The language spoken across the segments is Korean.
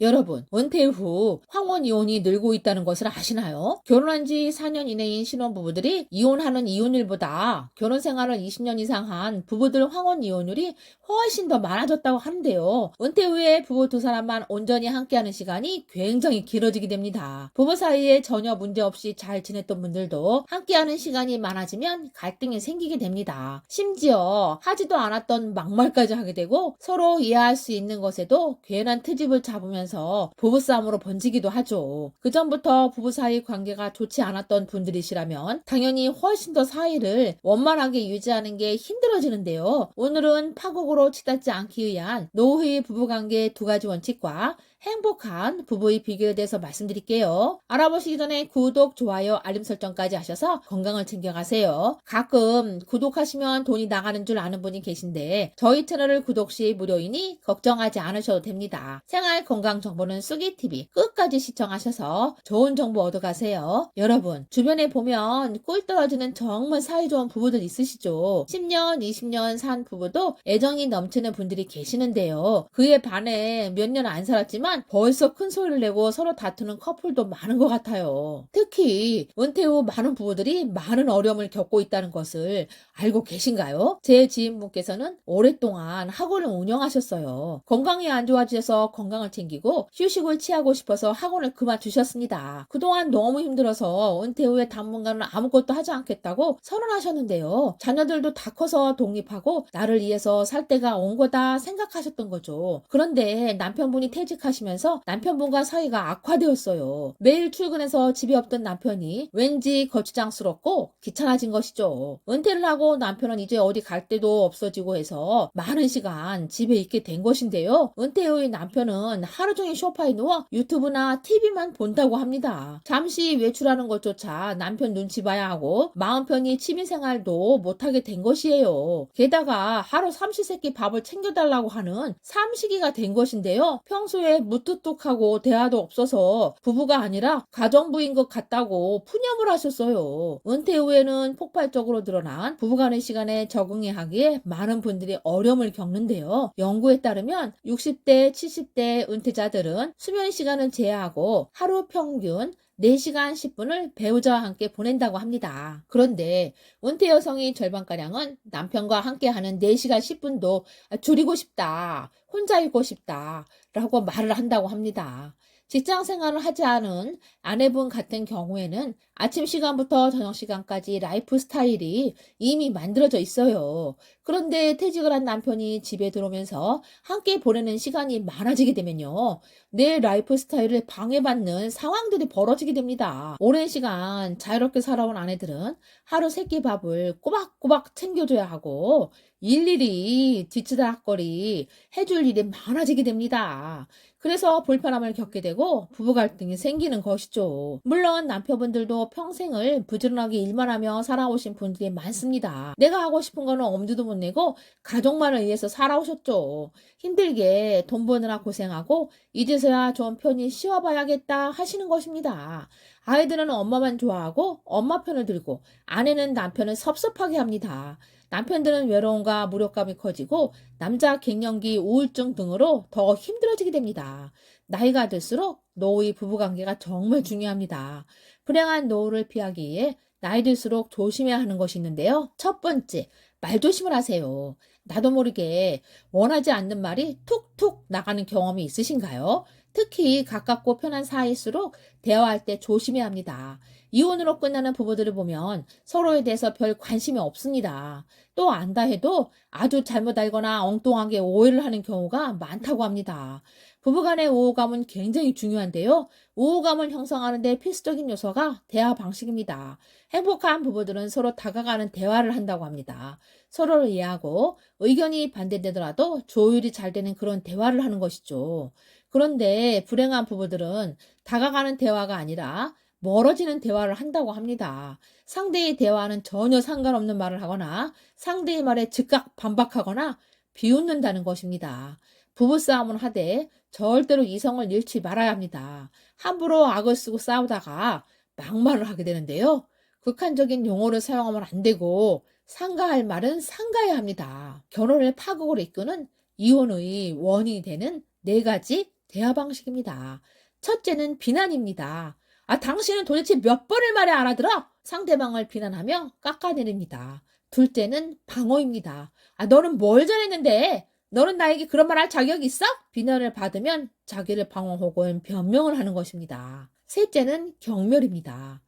여러분, 은퇴 후 황혼 이혼이 늘고 있다는 것을 아시나요? 결혼한 지 4년 이내인 신혼부부들이 이혼하는 이혼율보다 결혼 생활을 20년 이상 한 부부들 황혼 이혼율이 훨씬 더 많아졌다고 하는데요. 은퇴 후에 부부 두 사람만 온전히 함께하는 시간이 굉장히 길어지게 됩니다. 부부 사이에 전혀 문제 없이 잘 지냈던 분들도 함께하는 시간이 많아지면 갈등이 생기게 됩니다. 심지어 하지도 않았던 막말까지 하게 되고 서로 이해할 수 있는 것에도 괜한 트집을 잡으면서 부부싸움으로 번지기도 하죠. 그전부터 부부 사이 관계가 좋지 않았던 분들이시라면 당연히 훨씬 더 사이를 원만하게 유지하는 게 힘들어지는데요. 오늘은 파국으로 치닫지 않기 위한 노후의 부부관계 두 가지 원칙과 행복한 부부의 비결에 대해서 말씀드릴게요. 알아보시기 전에 구독, 좋아요, 알림 설정까지 하셔서 건강을 챙겨가세요. 가끔 구독하시면 돈이 나가는 줄 아는 분이 계신데 저희 채널을 구독 시 무료이니 걱정하지 않으셔도 됩니다. 생활 건강 정보는 쑥이TV 끝까지 시청하셔서 좋은 정보 얻어가세요. 여러분, 주변에 보면 꿀 떨어지는 정말 사이좋은 부부들 있으시죠? 10년, 20년 산 부부도 애정이 넘치는 분들이 계시는데요. 그에 반해 몇 년 안 살았지만 벌써 큰 소리를 내고 서로 다투는 커플도 많은 것 같아요. 특히 은퇴 후 많은 부부들이 많은 어려움을 겪고 있다는 것을 알고 계신가요? 제 지인분께서는 오랫동안 학원을 운영하셨어요. 건강이 안 좋아지셔서 건강을 챙기고 휴식을 취하고 싶어서 학원을 그만두셨습니다. 그동안 너무 힘들어서 은퇴 후에 당분간은 아무것도 하지 않겠다고 선언하셨는데요. 자녀들도 다 커서 독립하고 나를 위해서 살 때가 온 거다 생각하셨던 거죠. 그런데 남편분이 퇴직하시면서 남편분과 사이가 악화되었어요. 매일 출근해서 집에 없던 남편이 왠지 거추장스럽고 귀찮아진 것이죠. 은퇴를 하고 남편은 이제 어디 갈 데도 없어지고 해서 많은 시간 집에 있게 된 것인데요. 은퇴 후의 남편은 하루 종일 소파에 누워 유튜브나 TV만 본다고 합니다. 잠시 외출하는 것조차 남편 눈치 봐야 하고 마음 편히 취미생활도 못하게 된 것이에요. 게다가 하루 삼시세끼 밥을 챙겨달라고 하는 삼식이가 된 것인데요. 평소에 무뚝뚝하고 대화도 없어서 부부가 아니라 가정부인 것 같다고 푸념을 하셨어요. 은퇴 후에는 폭발적으로 늘어난 부부간의 시간에 적응해야 하기에 많은 분들이 어려움을 겪는데요. 연구에 따르면 60대, 70대 은퇴자들은 수면 시간을 제한하고 하루 평균 4시간 10분을 배우자와 함께 보낸다고 합니다. 그런데 은퇴 여성의 절반가량은 남편과 함께하는 4시간 10분도 줄이고 싶다, 혼자 있고 싶다 라고 말을 한다고 합니다. 직장 생활을 하지 않은 아내분 같은 경우에는 아침 시간부터 저녁 시간까지 라이프 스타일이 이미 만들어져 있어요. 그런데 퇴직을 한 남편이 집에 들어오면서 함께 보내는 시간이 많아지게 되면요. 내 라이프 스타일을 방해받는 상황들이 벌어지게 됩니다. 오랜 시간 자유롭게 살아온 아내들은 하루 세끼 밥을 꼬박꼬박 챙겨줘야 하고 일일이 뒤치다거리 해줄 일이 많아지게 됩니다. 그래서 불편함을 겪게 되고 부부 갈등이 생기는 것이죠. 물론 남편분들도 평생을 부지런하게 일만 하며 살아오신 분들이 많습니다. 내가 하고 싶은 거는 엄두도 못 내고 가족만을 위해서 살아오셨죠. 힘들게 돈 버느라 고생하고 이제서야 좀 편히 쉬어봐야겠다 하시는 것입니다. 아이들은 엄마만 좋아하고 엄마 편을 들고 아내는 남편을 섭섭하게 합니다. 남편들은 외로움과 무력감이 커지고 남자 갱년기 우울증 등으로 더 힘들어지게 됩니다. 나이가 들수록 노후의 부부관계가 정말 중요합니다. 불행한 노후를 피하기 위해 나이 들수록 조심해야 하는 것이 있는데요. 첫 번째, 말조심을 하세요. 나도 모르게 원하지 않는 말이 툭툭 나가는 경험이 있으신가요? 특히 가깝고 편한 사이일수록 대화할 때 조심해야 합니다. 이혼으로 끝나는 부부들을 보면 서로에 대해서 별 관심이 없습니다. 또 안다 해도 아주 잘못 알거나 엉뚱하게 오해를 하는 경우가 많다고 합니다. 부부간의 우호감은 굉장히 중요한데요. 우호감을 형성하는 데 필수적인 요소가 대화 방식입니다. 행복한 부부들은 서로 다가가는 대화를 한다고 합니다. 서로를 이해하고 의견이 반대되더라도 조율이 잘 되는 그런 대화를 하는 것이죠. 그런데 불행한 부부들은 다가가는 대화가 아니라 멀어지는 대화를 한다고 합니다. 상대의 대화는 전혀 상관없는 말을 하거나 상대의 말에 즉각 반박하거나 비웃는다는 것입니다. 부부싸움을 하되 절대로 이성을 잃지 말아야 합니다. 함부로 악을 쓰고 싸우다가 막말을 하게 되는데요. 극한적인 용어를 사용하면 안 되고 상가할 말은 상가해야 합니다. 결혼을 파국으로 이끄는 이혼의 원인이 되는 4가지 대화 방식입니다. 첫째는 비난입니다. 당신은 도대체 몇 번을 말해 알아들어? 상대방을 비난하며 깎아내립니다. 둘째는 방어입니다. 너는 뭘 잘했는데? 너는 나에게 그런 말 할 자격 있어? 비난을 받으면 자기를 방어 혹은 변명을 하는 것입니다. 셋째는 경멸입니다.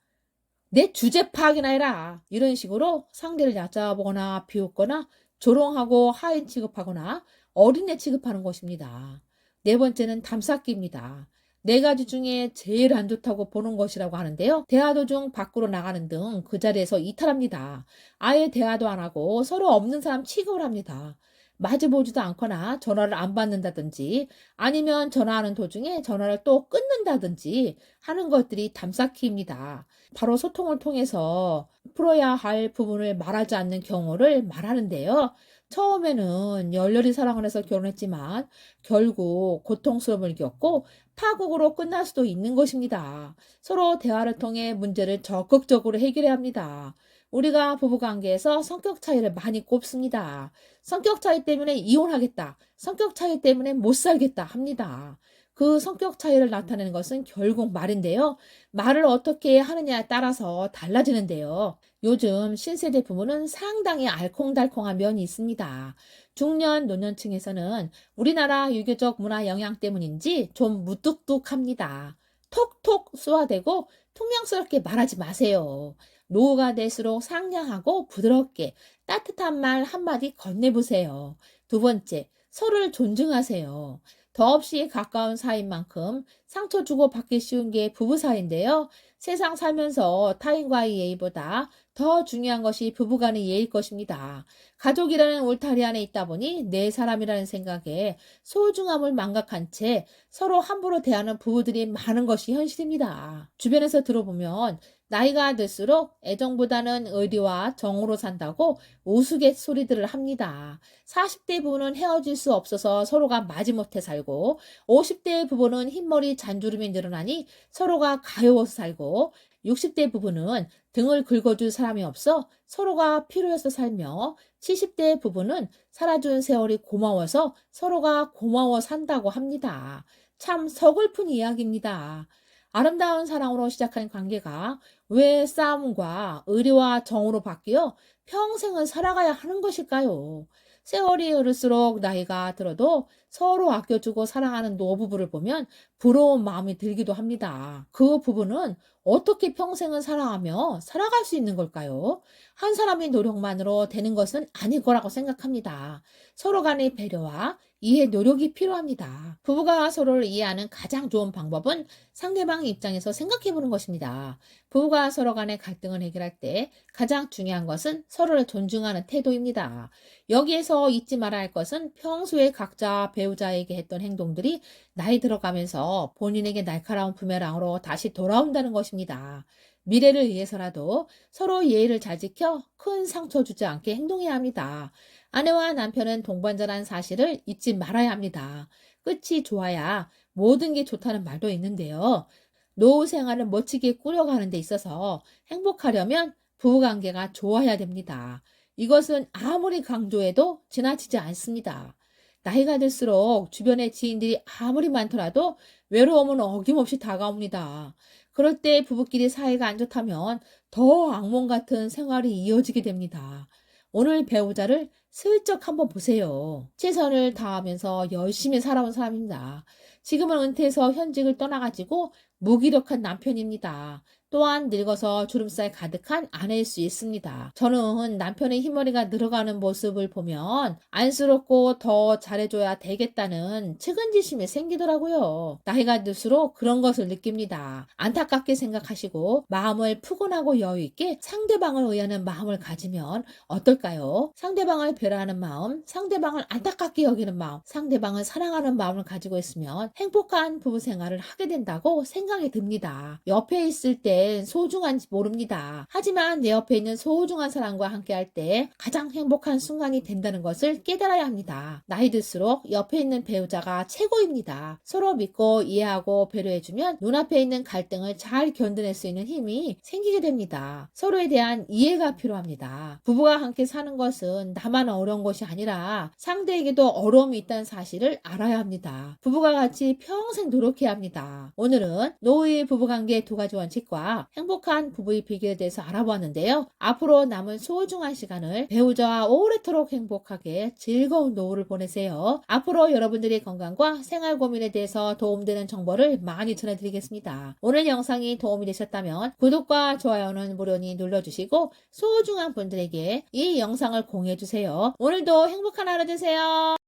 내 주제 파악이나 해라. 이런 식으로 상대를 얕잡거나 비웃거나 조롱하고 하인 취급하거나 어린애 취급하는 것입니다. 네 번째는 담쌓기입니다. 네 가지 중에 제일 안 좋다고 보는 것이라고 하는데요. 대화 도중 밖으로 나가는 등 그 자리에서 이탈합니다. 아예 대화도 안 하고 서로 없는 사람 취급을 합니다. 마주보지도 않거나 전화를 안 받는다든지 아니면 전화하는 도중에 전화를 또 끊는다든지 하는 것들이 담쌓기입니다. 바로 소통을 통해서 풀어야 할 부분을 말하지 않는 경우를 말하는데요. 처음에는 열렬히 사랑을 해서 결혼했지만 결국 고통스러움을 겪고 파국으로 끝날 수도 있는 것입니다. 서로 대화를 통해 문제를 적극적으로 해결해야 합니다. 우리가 부부관계에서 성격 차이를 많이 꼽습니다. 성격 차이 때문에 이혼하겠다. 성격 차이 때문에 못 살겠다 합니다. 그 성격 차이를 나타내는 것은 결국 말인데요. 말을 어떻게 하느냐에 따라서 달라지는데요. 요즘 신세대 부부는 상당히 알콩달콩한 면이 있습니다. 중년, 노년층에서는 우리나라 유교적 문화 영향 때문인지 좀 무뚝뚝합니다. 톡톡 쏘아대고 퉁명스럽게 말하지 마세요. 노후가 될수록 상냥하고 부드럽게 따뜻한 말 한마디 건네보세요. 두 번째, 서로를 존중하세요. 더없이 가까운 사이인 만큼 상처 주고 받기 쉬운 게 부부 사이인데요. 세상 살면서 타인과의 예의보다 더 중요한 것이 부부간의 예의일 것입니다. 가족이라는 울타리 안에 있다 보니 내 사람이라는 생각에 소중함을 망각한 채 서로 함부로 대하는 부부들이 많은 것이 현실입니다. 주변에서 들어보면 나이가 들수록 애정보다는 의리와 정으로 산다고 우스갯소리들을 합니다. 40대 부부는 헤어질 수 없어서 서로가 마지못해 살고 50대 부부는 흰머리 잔주름이 늘어나니 서로가 가여워서 살고 60대 부부는 등을 긁어줄 사람이 없어 서로가 필요해서 살며 70대 부부는 살아준 세월이 고마워서 서로가 고마워 산다고 합니다. 참 서글픈 이야기입니다. 아름다운 사랑으로 시작한 관계가 왜 싸움과 의리와 정으로 바뀌어 평생을 살아가야 하는 것일까요? 세월이 흐를수록 나이가 들어도 서로 아껴주고 사랑하는 노부부를 보면 부러운 마음이 들기도 합니다. 그 부부는 어떻게 평생을 사랑하며 살아갈 수 있는 걸까요? 한 사람의 노력만으로 되는 것은 아닐 거라고 생각합니다. 서로 간의 배려와 이해 노력이 필요합니다. 부부가 서로를 이해하는 가장 좋은 방법은 상대방 입장에서 생각해 보는 것입니다. 부부가 서로 간의 갈등을 해결할 때 가장 중요한 것은 서로를 존중하는 태도입니다. 여기에서 잊지 말아야 할 것은 평소에 각자 배우자에게 했던 행동들이 나이 들어가면서 본인에게 날카로운 부메랑으로 다시 돌아온다는 것입니다. 미래를 위해서라도 서로 예의를 잘 지켜 큰 상처 주지 않게 행동해야 합니다. 아내와 남편은 동반자라는 사실을 잊지 말아야 합니다. 끝이 좋아야 모든 게 좋다는 말도 있는데요. 노후 생활을 멋지게 꾸려가는 데 있어서 행복하려면 부부관계가 좋아야 됩니다. 이것은 아무리 강조해도 지나치지 않습니다. 나이가 들수록 주변의 지인들이 아무리 많더라도 외로움은 어김없이 다가옵니다. 그럴 때 부부끼리 사이가 안 좋다면 더 악몽 같은 생활이 이어지게 됩니다. 오늘 배우자를 슬쩍 한번 보세요. 최선을 다하면서 열심히 살아온 사람입니다. 지금은 은퇴해서 현직을 떠나가지고 무기력한 남편입니다. 또한 늙어서 주름살 가득한 아내일 수 있습니다. 저는 남편의 흰머리가 늘어가는 모습을 보면 안쓰럽고 더 잘해줘야 되겠다는 측은지심이 생기더라고요. 나이가 들수록 그런 것을 느낍니다. 안타깝게 생각하시고 마음을 푸근하고 여유있게 상대방을 의하는 마음을 가지면 어떨까요? 상대방을 배려하는 마음, 상대방을 안타깝게 여기는 마음, 상대방을 사랑하는 마음을 가지고 있으면 행복한 부부 생활을 하게 된다고 생각합니다. 생각이 듭니다. 옆에 있을 땐 소중한지 모릅니다. 하지만 내 옆에 있는 소중한 사람과 함께 할 때 가장 행복한 순간이 된다는 것을 깨달아야 합니다. 나이 들수록 옆에 있는 배우자가 최고입니다. 서로 믿고 이해하고 배려해주면 눈앞에 있는 갈등을 잘 견뎌낼 수 있는 힘이 생기게 됩니다. 서로에 대한 이해가 필요합니다. 부부가 함께 사는 것은 나만 어려운 것이 아니라 상대에게도 어려움이 있다는 사실을 알아야 합니다. 부부가 같이 평생 노력해야 합니다. 오늘은 노후의 부부관계 2가지 원칙과 행복한 부부의 비결에 대해서 알아보았는데요. 앞으로 남은 소중한 시간을 배우자와 오래도록 행복하게 즐거운 노후를 보내세요. 앞으로 여러분들의 건강과 생활 고민에 대해서 도움되는 정보를 많이 전해드리겠습니다. 오늘 영상이 도움이 되셨다면 구독과 좋아요는 무료니 눌러주시고 소중한 분들에게 이 영상을 공유해주세요. 오늘도 행복한 하루 되세요.